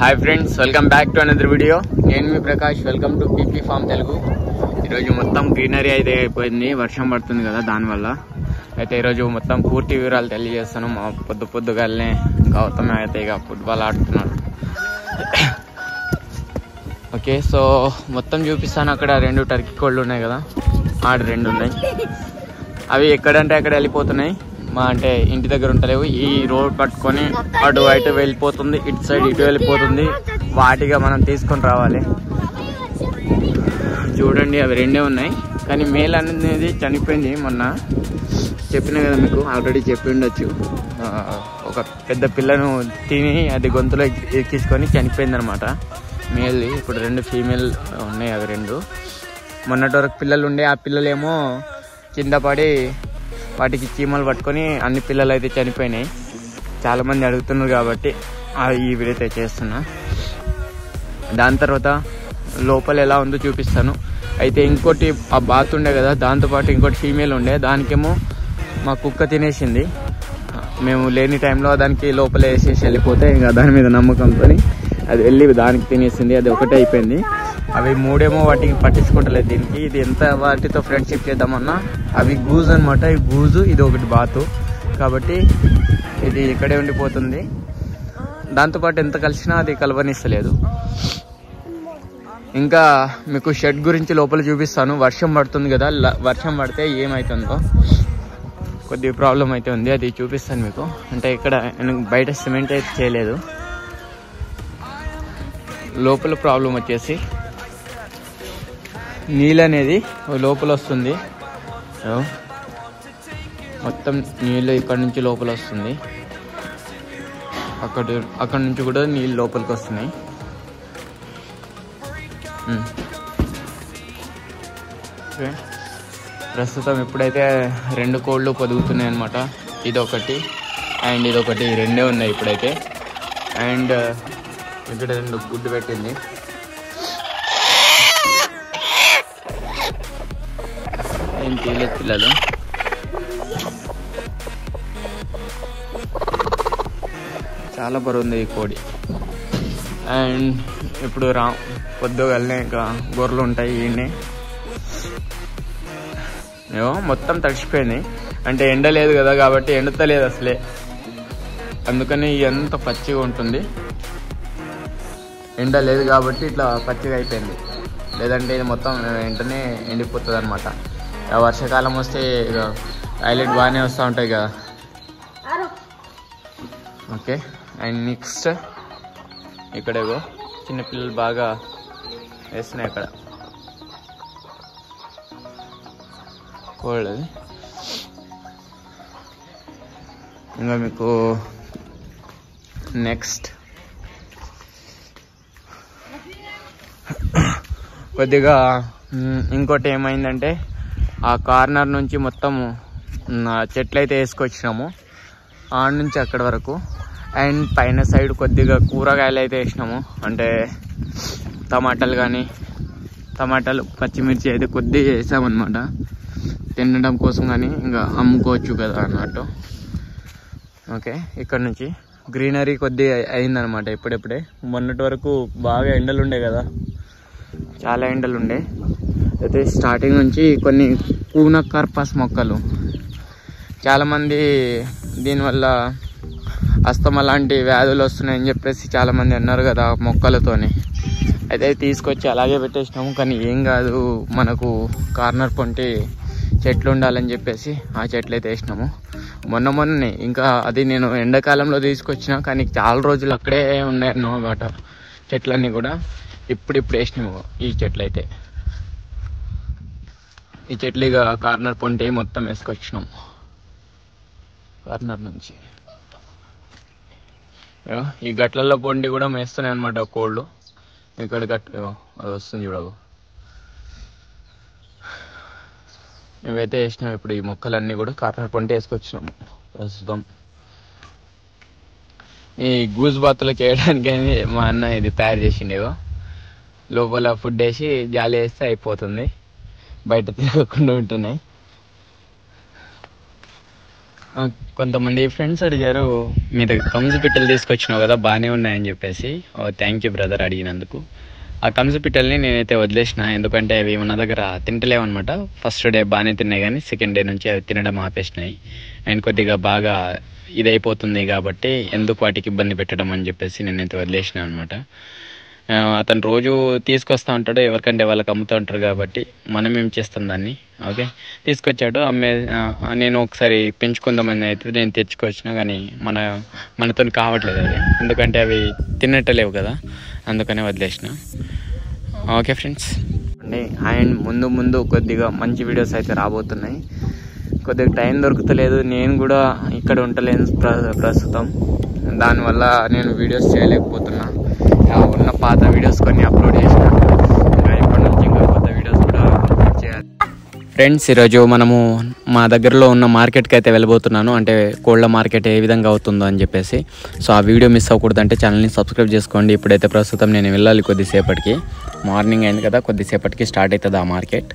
Hi friends, welcome back to another video. నేను మీ Prakash. Welcome to PP farm Telugu. ఈరోజు మొత్తం గ్రీనరీ అయితే అయిపోయింది, వర్షం పడుతుంది కదా దానివల్ల. అయితే ఈరోజు మొత్తం పూర్తి వివరాలు తెలియజేస్తాను. మా పొద్దుగాలనే గౌతమ్ అయితే ఇక ఫుట్బాల్ ఆడుతున్నాడు. ఓకే, సో మొత్తం చూపిస్తాను. అక్కడ 2 టర్కీ కోళ్ళు ఉన్నాయి కదా, ఆడ 2 ఉన్నాయి. అవి ఎక్కడంటే అక్కడ వెళ్ళిపోతున్నాయి. అంటే ఇంటి దగ్గర ఉంటలేవు. ఈ రోడ్ పట్టుకొని అటు ఇటు వెళ్ళిపోతుంది, ఇటు సైడ్ ఇటు వెళ్ళిపోతుంది. వాటిగా మనం తీసుకొని రావాలి. చూడండి, అవి 2 ఉన్నాయి. కానీ మేల్ అనేది చనిపోయింది. మొన్న చెప్పిన కదా మీకు, ఆల్రెడీ చెప్పి ఉండొచ్చు. ఒక పెద్ద పిల్లను తిని అది గొంతులో ఎక్కించుకొని చనిపోయింది అనమాట మేల్. ఇప్పుడు 2 ఫీమేల్ ఉన్నాయి. అవి 2 మొన్నటి వరకు పిల్లలు ఉండే. ఆ పిల్లలేమో కింద పడి వాటికి చీమలు పట్టుకొని అన్ని పిల్లలు అయితే చనిపోయినాయి. చాలామంది అడుగుతున్నారు కాబట్టి ఈ వీడియో అయితే చేస్తున్నా. దాని తర్వాత లోపల ఎలా ఉందో చూపిస్తాను. అయితే ఇంకోటి ఆ బాత్ ఉండే కదా, దాంతోపాటు ఇంకోటి ఫీమేల్ ఉండే. దానికేమో మా కుక్క తినేసింది. మేము లేని టైంలో దానికి లోపల వేసేసి వెళ్ళిపోతే ఇంకా దాని మీద నమ్మకంతో అది వెళ్ళి దానికి తినేసింది. అది ఒకటే అయిపోయింది. అవి 3 వాటికి పట్టించుకుంటలేదు దీనికి. ఇది ఎంత వాటితో ఫ్రెండ్షిప్ చేద్దామన్నా అవి గూజు అనమాట. ఈ గూజు, ఇది ఒకటి బాతు. కాబట్టి ఇది ఇక్కడే ఉండిపోతుంది. దాంతోపాటు ఎంత కలిసినా అది కలవనిస్తలేదు. ఇంకా మీకు షెడ్ గురించి లోపల చూపిస్తాను. వర్షం పడుతుంది కదా, వర్షం పడితే ఏమవుతుందో కొద్దిగా ప్రాబ్లం అయితే ఉంది. అది చూపిస్తాను మీకు. అంటే ఇక్కడ బయట సిమెంట్ అయితే చేయలేదు. లోపల ప్రాబ్లం వచ్చేసి నీళ్ళు అనేది లోపల వస్తుంది. మొత్తం నీళ్ళు ఇక్కడ నుంచి లోపల వస్తుంది. అక్కడ నుంచి కూడా నీళ్ళు లోపలికి వస్తున్నాయి. ప్రస్తుతం ఇప్పుడైతే 2 కోళ్ళు పొదుగుతున్నాయి అనమాట. ఇదొకటి అండ్ ఇదొకటి, 2 ఉన్నాయి ఇప్పుడైతే. అండ్ ఇక్కడ 2 గుడ్డు పెట్టింది. ఏం తీయలేదు పిల్లలు. చాలా బరువుంది ఈ కోడి. అండ్ ఇప్పుడు పొద్దుగాలనే ఇంకా గొర్రెలు ఉంటాయి. ఈయనే ఏమో మొత్తం తడిచిపోయింది. అంటే ఎండ లేదు కదా, కాబట్టి ఎండతలేదు అసలే. అందుకని ఎంత పచ్చిగా ఉంటుంది. ఎండ లేదు కాబట్టి ఇట్లా పచ్చిగా అయిపోయింది. లేదంటే ఇది మొత్తం వెంటనే ఎండిపోతుంది అనమాట. వర్షాకాలం వస్తే ఇక హైలైట్ బాగానే వస్తూ ఉంటాయి కదా. ఓకే, అండ్ నెక్స్ట్ ఇక్కడేగో చిన్నపిల్లలు బాగా వేస్తున్నాయి అక్కడ కోళ్ళది. ఇంకా మీకు నెక్స్ట్ కొద్దిగా ఇంకోటి ఏమైందంటే, ఆ కార్నర్ నుంచి మొత్తం చెట్లు అయితే వేసుకొచ్చినాము. ఆడ నుంచి అక్కడి వరకు. అండ్ పైన సైడ్ కొద్దిగా కూరగాయలు అయితే వేసినాము. అంటే టమాటాలు పచ్చిమిర్చి అయితే కొద్దిగా వేసామన్నమాట. తినడం కోసం కానీ ఇంకా అమ్ముకోవచ్చు కదా అన్నట్టు. ఓకే, ఇక్కడ నుంచి గ్రీనరీ కొద్దిగా అయిందనమాట ఇప్పుడెప్పుడే. మొన్నటి వరకు బాగా ఎండలు ఉండే కదా, చాలా ఎండలు ఉండే. అయితే స్టార్టింగ్ నుంచి కొన్ని కూనకర్పస్ మొక్కలు, చాలామంది దీనివల్ల అస్తమా లాంటి వ్యాధులు వస్తున్నాయని చెప్పేసి చాలామంది అన్నారు కదా మొక్కలతోని. అయితే తీసుకొచ్చి అలాగే పెట్టేసినాము. కానీ ఏం కాదు, మనకు కార్నర్ పొంటి చెట్లు ఉండాలని చెప్పేసి ఆ చెట్లు అయితే వేసినాము. మొన్ననే ఇంకా అది నేను ఎండాకాలంలో తీసుకొచ్చిన, కానీ చాలా రోజులు అక్కడే ఉన్నాయన్నమాట చెట్లన్నీ కూడా. ఇప్పుడు వేసినాము ఈ చెట్లు అయితే. ఈ చెట్లు ఇక కార్నర్ పొంటి మొత్తం వేసుకొచ్చినాము. కార్నర్ నుంచి ఈ గట్లలో పొండి కూడా మేస్తున్నాయి అనమాట కోళ్ళు. ఇక్కడ అది వస్తుంది చూడవు. మేమైతే వేసినాం ఇప్పుడు ఈ మొక్కలన్నీ కూడా కార్నర్ పొంటి వేసుకొచ్చినాము ప్రస్తుతం. ఈ గూజ్ బాతులకు వేయడానికి మా అన్న ఇది తయారు చేసిండేవో. లోపల ఫుడ్ వేసి జాలి వేస్తే అయిపోతుంది, బయట తిరగకుండా ఉంటున్నాయి. కొంతమంది ఫ్రెండ్స్ అడిగారు, మీ దగ్గర కంసు పిట్టలు తీసుకొచ్చినావు కదా బాగానే ఉన్నాయని చెప్పేసి. థ్యాంక్ యూ బ్రదర్ అడిగినందుకు. ఆ కంసు పిట్టల్ని నేనైతే వదిలేసిన, ఎందుకంటే అవి మన దగ్గర తింటలేవన్నమాట. ఫస్ట్ డే బాగానే తిన్నాయి, కానీ సెకండ్ డే నుంచి అవి తినడం ఆపేసినాయి. అండ్ కొద్దిగా బాగా ఇదైపోతుంది కాబట్టి ఎందుకు వాటికి ఇబ్బంది పెట్టడం అని చెప్పేసి నేనైతే వదిలేసిన అనమాట. అతను రోజు తీసుకొస్తూ ఉంటాడు, ఎవరికంటే వాళ్ళకి అమ్ముతూ ఉంటారు కాబట్టి మనం ఏం చేస్తాం దాన్ని. ఓకే, తీసుకొచ్చాడు నేను ఒకసారి పెంచుకుందామని అయితే నేను తెచ్చుకొచ్చిన, కానీ మనతో కావట్లేదు అది, ఎందుకంటే అవి తినట్టలేవు కదా, అందుకనే వదిలేసిన. ఓకే ఫ్రెండ్స్ అండి, అండ్ ముందు కొద్దిగా మంచి వీడియోస్ అయితే రాబోతున్నాయి. కొద్దిగా టైం దొరుకుతలేదు, నేను కూడా ఇక్కడ ఉండలేను ప్రస్తుతం. దానివల్ల నేను వీడియోస్ చేయలేకపోతున్నా. ఉన్న పాత వీడియోస్ కొన్ని అప్లోడ్ చేసిన, ఇప్పటి నుంచి ఇంకా కొత్త వీడియోస్ కూడా అప్లోడ్ చేయాలి. ఫ్రెండ్స్, ఈరోజు మనము మా దగ్గరలో ఉన్న మార్కెట్కి అయితే వెళ్ళబోతున్నాను, అంటే కోళ్ళ మార్కెట్ ఏ విధంగా అవుతుందో అని చెప్పేసి. సో ఆ వీడియో మిస్ అవ్వకూడదు అంటే ఛానల్ని సబ్స్క్రైబ్ చేసుకోండి. ఇప్పుడైతే ప్రస్తుతం నేను వెళ్ళాలి, కొద్దిసేపటికి మార్నింగ్ అయింది కదా, కొద్దిసేపటికి స్టార్ట్ అవుతుంది ఆ మార్కెట్.